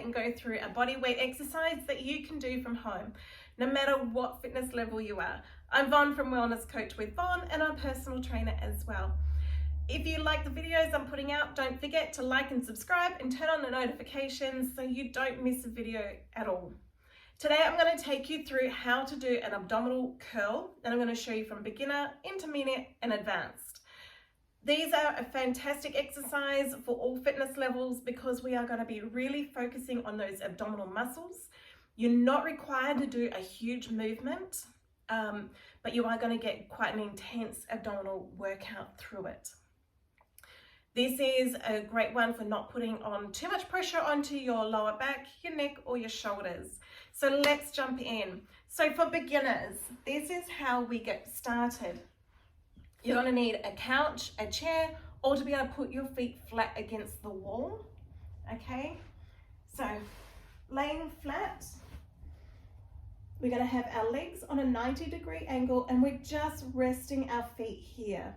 and go through a body weight exercise that you can do from home, no matter what fitness level you are. I'm Von from Wellness Coach with Von, and I'm a personal trainer as well. If you like the videos I'm putting out, don't forget to like and subscribe and turn on the notifications so you don't miss a video at all. Today I'm going to take you through how to do an abdominal curl, and I'm going to show you from beginner, intermediate and advanced. These are a fantastic exercise for all fitness levels because we are going to be really focusing on those abdominal muscles. You're not required to do a huge movement, but you are going to get quite an intense abdominal workout through it. This is a great one for not putting on too much pressure onto your lower back, your neck or your shoulders. So let's jump in. So for beginners, this is how we get started. You're going to need a couch, a chair, or to be able to put your feet flat against the wall. Okay, so laying flat, we're going to have our legs on a 90-degree angle and we're just resting our feet here.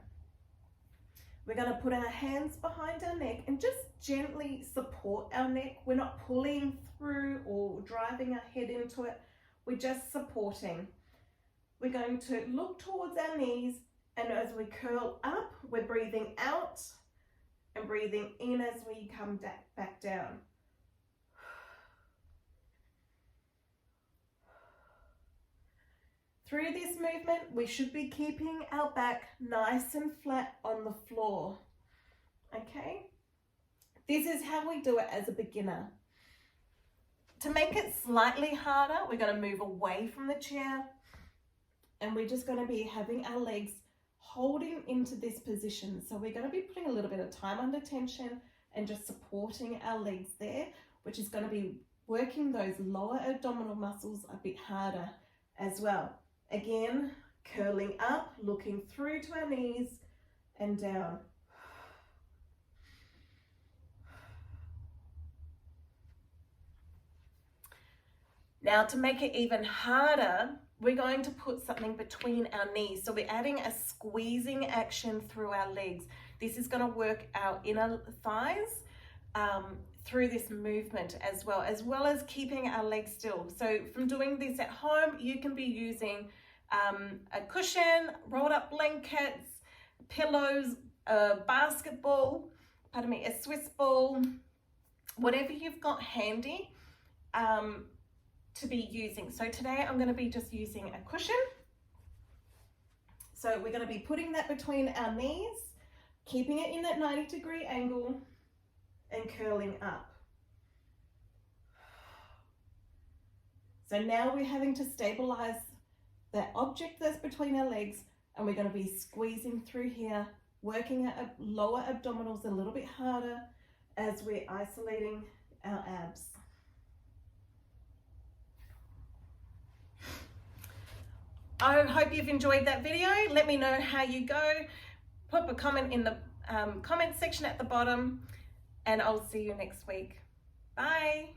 We're going to put our hands behind our neck and just gently support our neck. We're not pulling through or driving our head into it. We're just supporting. We're going to look towards our knees, and as we curl up, we're breathing out and breathing in as we come back down. Through this movement, we should be keeping our back nice and flat on the floor. Okay? This is how we do it as a beginner. To make it slightly harder, we're going to move away from the chair, and we're just going to be having our legs holding into this position. So we're going to be putting a little bit of time under tension and just supporting our legs there, which is going to be working those lower abdominal muscles a bit harder as well. Again, curling up, looking through to our knees and down. Now, to make it even harder, we're going to put something between our knees. So we're adding a squeezing action through our legs. This is going to work our inner thighs through this movement as well as keeping our legs still. So from doing this at home, you can be using a cushion, rolled up blankets, pillows, a basketball, a Swiss ball, whatever you've got handy to be using. So today I'm going to be just using a cushion. So we're going to be putting that between our knees, keeping it in that 90-degree angle and curling up. So now we're having to stabilize that object that's between our legs, and we're going to be squeezing through here, working our lower abdominals a little bit harder as we're isolating our abs. I hope you've enjoyed that video. Let me know how you go. Put a comment in the comment section at the bottom, and I'll see you next week. Bye.